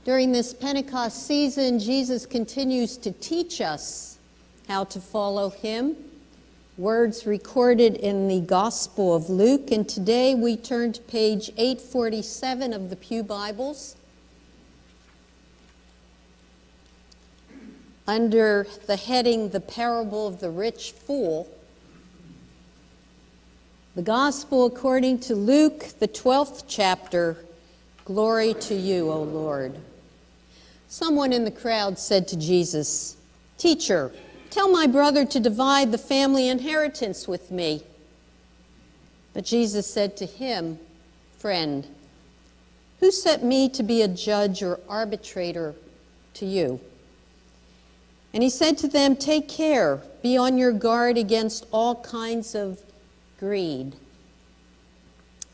During this Pentecost season, Jesus continues to teach us how to follow him. Words recorded in the Gospel of Luke, and today we turn to page 847 of the Pew Bibles. Under the heading, The Parable of the Rich Fool, the Gospel according to Luke, the 12th chapter, Glory to you, O Lord. Someone in the crowd said to Jesus, "Teacher, tell my brother to divide the family inheritance with me." But Jesus said to him, "Friend, who set me to be a judge or arbitrator to you?" And he said to them, "Take care, be on your guard against all kinds of greed.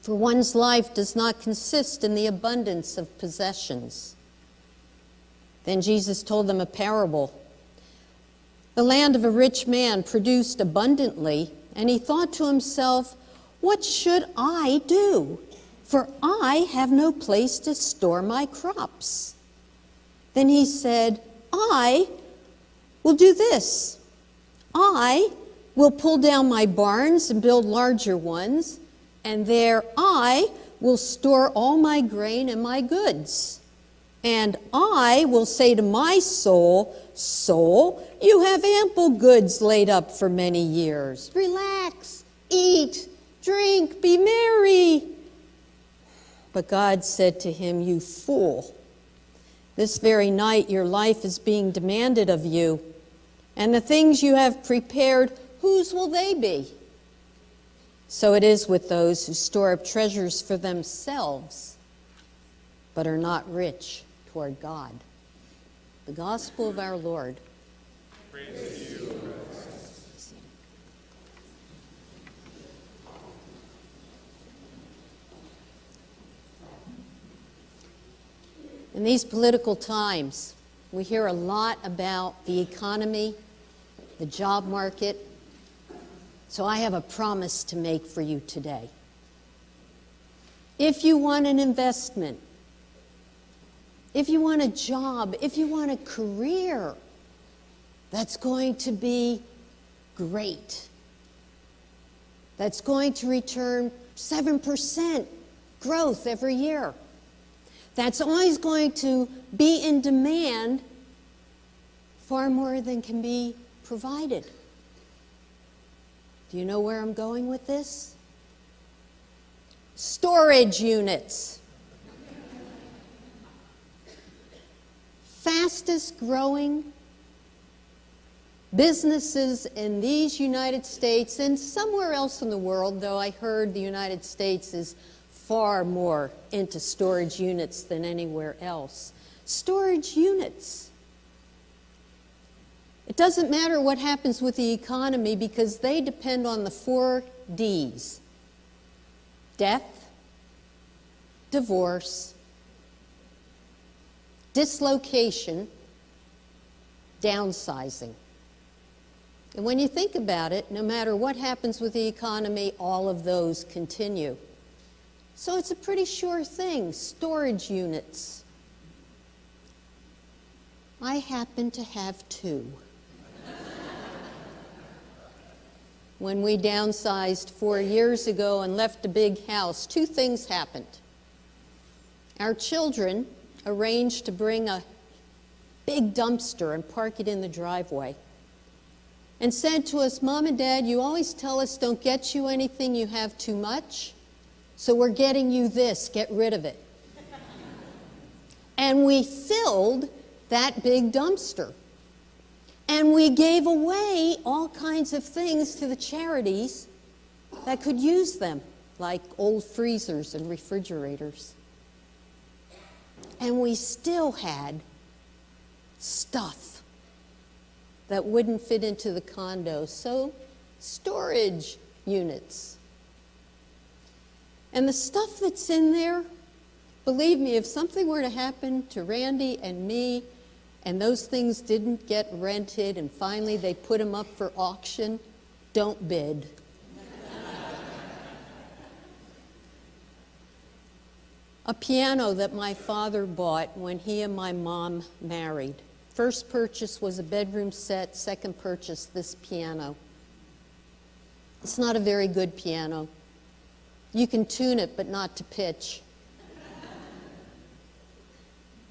For one's life does not consist in the abundance of possessions." Then Jesus told them a parable. The land of a rich man produced abundantly, and he thought to himself, "What should I do? For I have no place to store my crops." Then he said, "I will do this. I will pull down my barns and build larger ones, and there I will store all my grain and my goods. And I will say to my soul, 'Soul, you have ample goods laid up for many years. Relax, eat, drink, be merry.' But God said to him, 'You fool, this very night your life is being demanded of you, and the things you have prepared, whose will they be?' So it is with those who store up treasures for themselves, but are not rich toward God." The Gospel of our Lord. Praise to you, Lord. In these political times, we hear a lot about the economy, the job market. So I have a promise to make for you today. If you want an investment, if you want a job, if you want a career that's going to be great, that's going to return 7% growth every year, that's always going to be in demand far more than can be provided. Do you know where I'm going with this? Storage units. Fastest growing businesses in these United States and somewhere else in the world, though I heard the United States is far more into storage units than anywhere else. Storage units. It doesn't matter what happens with the economy because they depend on the 4 Ds: death, divorce, dislocation, downsizing. And when you think about it, no matter what happens with the economy, all of those continue. So it's a pretty sure thing, storage units. I happen to have 2. When we downsized 4 years ago and left a big house, 2 things happened. Our children arranged to bring a big dumpster and park it in the driveway and said to us, "Mom and Dad, you always tell us don't get you anything you have too much, so we're getting you this, get rid of it." And we filled that big dumpster. And we gave away all kinds of things to the charities that could use them, like old freezers and refrigerators. And we still had stuff that wouldn't fit into the condo, so storage units. And the stuff that's in there, believe me, if something were to happen to Randy and me, and those things didn't get rented, and finally they put them up for auction, don't bid. A piano that my father bought when he and my mom married. First purchase was a bedroom set, second purchase, this piano. It's not a very good piano. You can tune it, but not to pitch.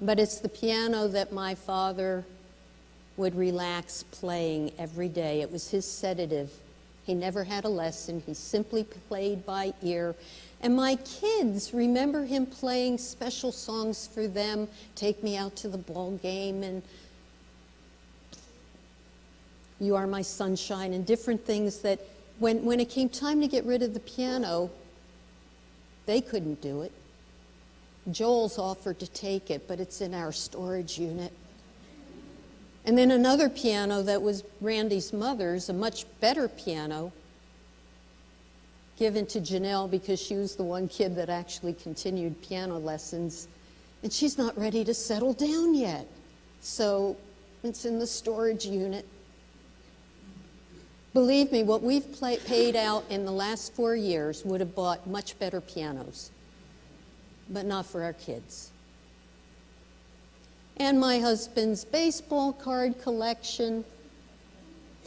But it's the piano that my father would relax playing every day. It was his sedative. He never had a lesson. He simply played by ear. And my kids remember him playing special songs for them, Take Me Out to the Ball Game, and You Are My Sunshine, and different things that when it came time to get rid of the piano, they couldn't do it. Joel's offered to take it, but it's in our storage unit. And then another piano that was Randy's mother's, a much better piano, given to Janelle because she was the one kid that actually continued piano lessons. And she's not ready to settle down yet. So it's in the storage unit. Believe me, what we've paid out in the last 4 years would have bought much better pianos, but not for our kids. And my husband's baseball card collection,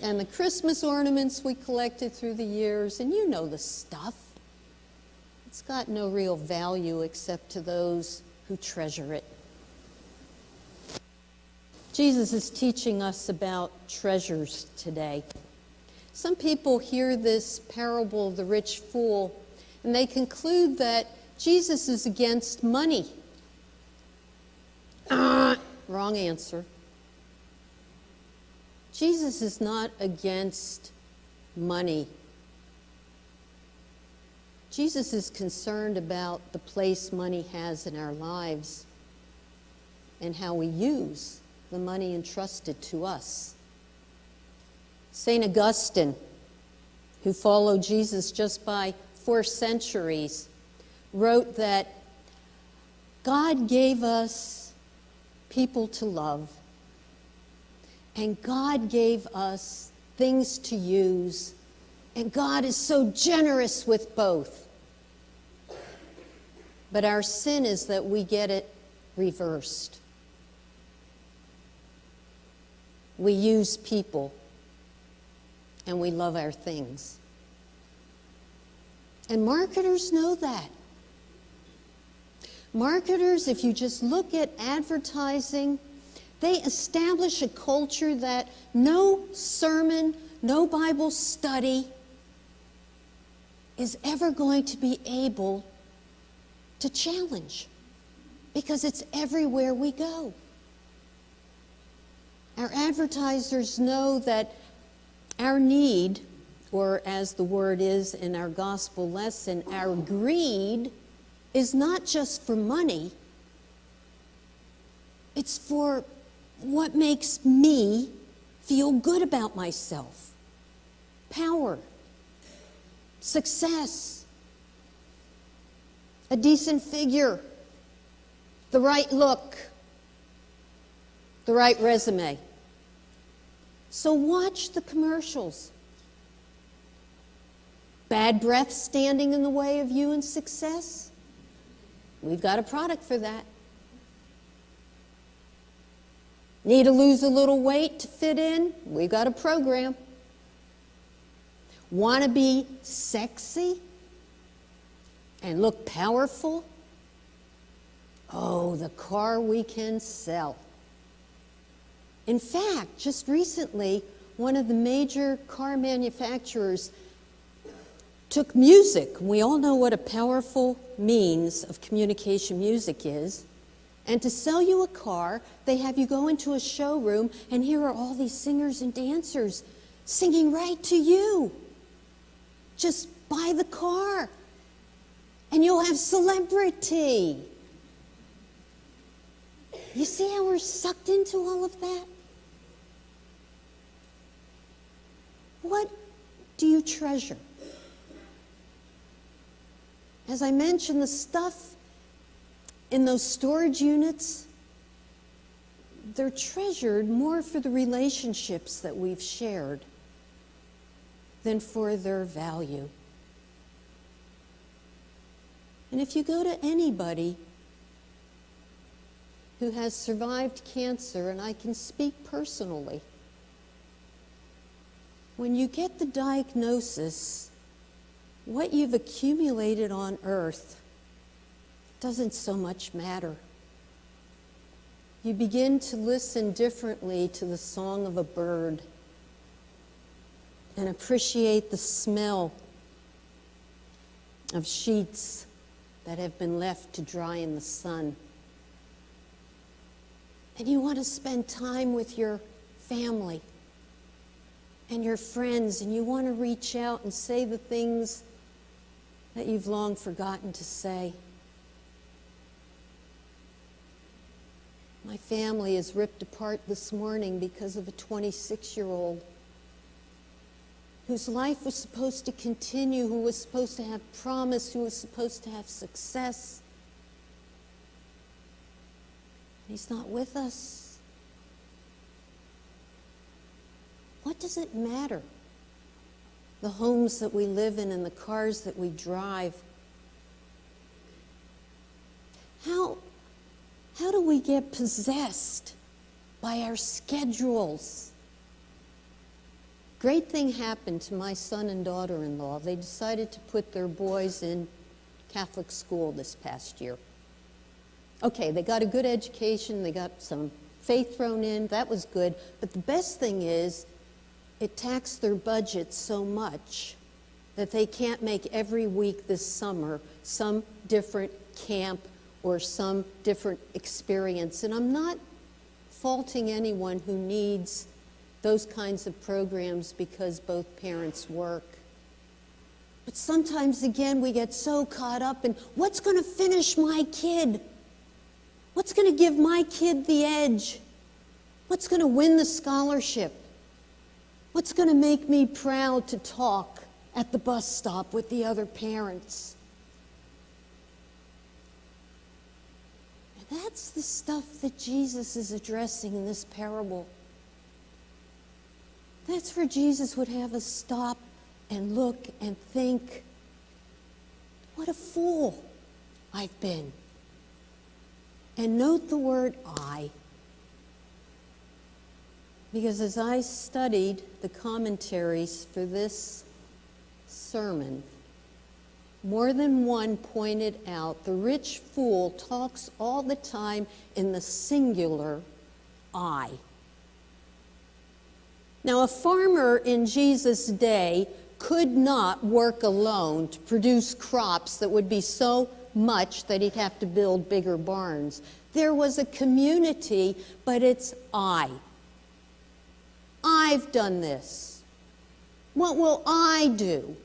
and the Christmas ornaments we collected through the years, and you know the stuff. It's got no real value except to those who treasure it. Jesus is teaching us about treasures today. Some people hear this parable of the rich fool, and they conclude that Jesus is against money. Wrong answer. Jesus is not against money. Jesus is concerned about the place money has in our lives and how we use the money entrusted to us. St. Augustine, who followed Jesus just by 4 centuries, wrote that God gave us people to love, and God gave us things to use, and God is so generous with both. But our sin is that we get it reversed. We use people, and we love our things. And marketers know that. Marketers, if you just look at advertising, they establish a culture that no sermon, no Bible study is ever going to be able to challenge, because it's everywhere we go. Our advertisers know that our need, or as the word is in our gospel lesson, our greed, is not just for money. It's for what makes me feel good about myself. Power, success, a decent figure, the right look, the right resume. So watch the commercials. Bad breath standing in the way of you and success? We've got a product for that. Need to lose a little weight to fit in? We've got a program. Want to be sexy and look powerful? Oh, the car we can sell. In fact, just recently, one of the major car manufacturers took music. We all know what a powerful means of communication music is. And to sell you a car, they have you go into a showroom, and here are all these singers and dancers singing right to you. Just buy the car, and you'll have celebrity. You see how we're sucked into all of that? What do you treasure? As I mentioned, the stuff in those storage units, they're treasured more for the relationships that we've shared than for their value. And if you go to anybody who has survived cancer, and I can speak personally. When you get the diagnosis, what you've accumulated on earth doesn't so much matter. You begin to listen differently to the song of a bird and appreciate the smell of sheets that have been left to dry in the sun. And you want to spend time with your family and your friends, and you want to reach out and say the things that you've long forgotten to say. My family is ripped apart this morning because of a 26-year-old whose life was supposed to continue, who was supposed to have promise, who was supposed to have success. He's not with us. What does it matter? The homes that we live in and the cars that we drive. How do we get possessed by our schedules? Great thing happened to my son and daughter-in-law. They decided to put their boys in Catholic school this past year. Okay, they got a good education, they got some faith thrown in, that was good. But the best thing is, it taxed their budget so much that they can't make every week this summer some different camp or some different experience. And I'm not faulting anyone who needs those kinds of programs because both parents work. But sometimes, again, we get so caught up in what's going to finish my kid? What's going to give my kid the edge? What's going to win the scholarship? What's going to make me proud to talk at the bus stop with the other parents? And that's the stuff that Jesus is addressing in this parable. That's where Jesus would have us stop and look and think, what a fool I've been. And note the word I. Because as I studied the commentaries for this sermon, more than one pointed out the rich fool talks all the time in the singular I. Now, a farmer in Jesus' day could not work alone to produce crops that would be so much that he'd have to build bigger barns. There was a community, but it's I. I've done this. What will I do?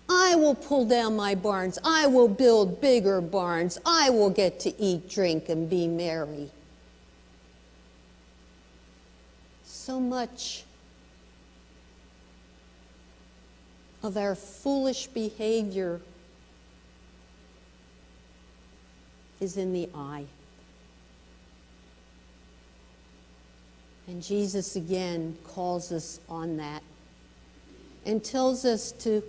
I will pull down my barns. I will build bigger barns. I will get to eat, drink, and be merry. So much of our foolish behavior is in the I. And Jesus again calls us on that and tells us to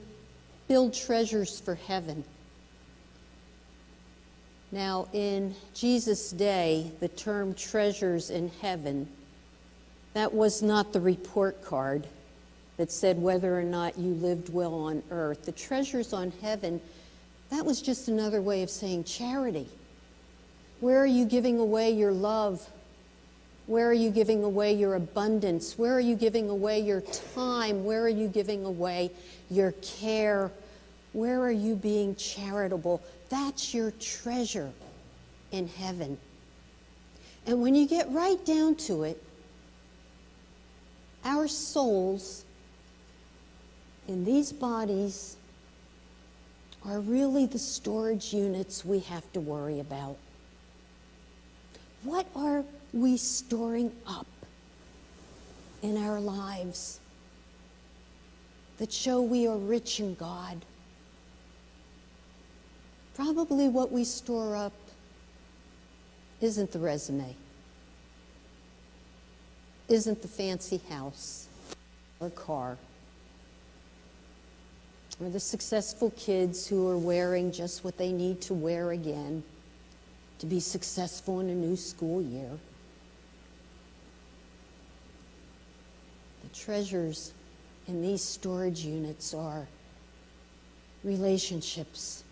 build treasures for heaven. Now, in Jesus' day, the term treasures in heaven, that was not the report card that said whether or not you lived well on earth. The treasures on heaven, that was just another way of saying charity. Where are you giving away your love? Where are you giving away your abundance? Where are you giving away your time? Where are you giving away your care? Where are you being charitable? That's your treasure in heaven. And when you get right down to it, our souls in these bodies are really the storage units we have to worry about. What are we storing up in our lives that show we are rich in God? Probably what we store up isn't the resume, isn't the fancy house or car, or the successful kids who are wearing just what they need to wear again. to be successful in a new school year. The treasures in these storage units are relationships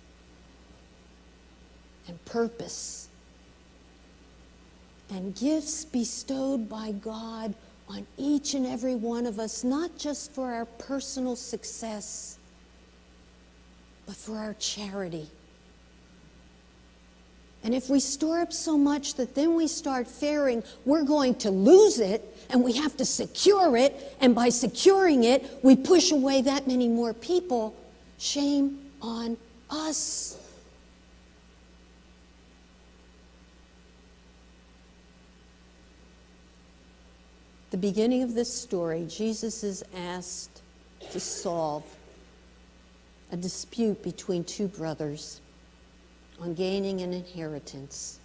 and purpose and gifts bestowed by God on each and every one of us, not just for our personal success, but for our charity. And if we store up so much that then we start fearing we're going to lose it and we have to secure it, and by securing it, we push away that many more people, shame on us. The beginning of this story, Jesus is asked to solve a dispute between two brothers on gaining an inheritance.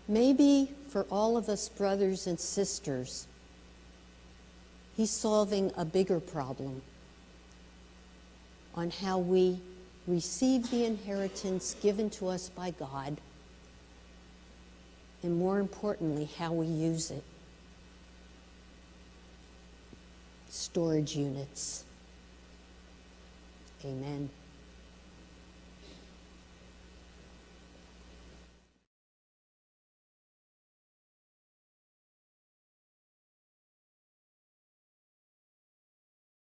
Maybe for all of us brothers and sisters, he's solving a bigger problem on how we receive the inheritance given to us by God, and more importantly, how we use it. Storage units. Amen.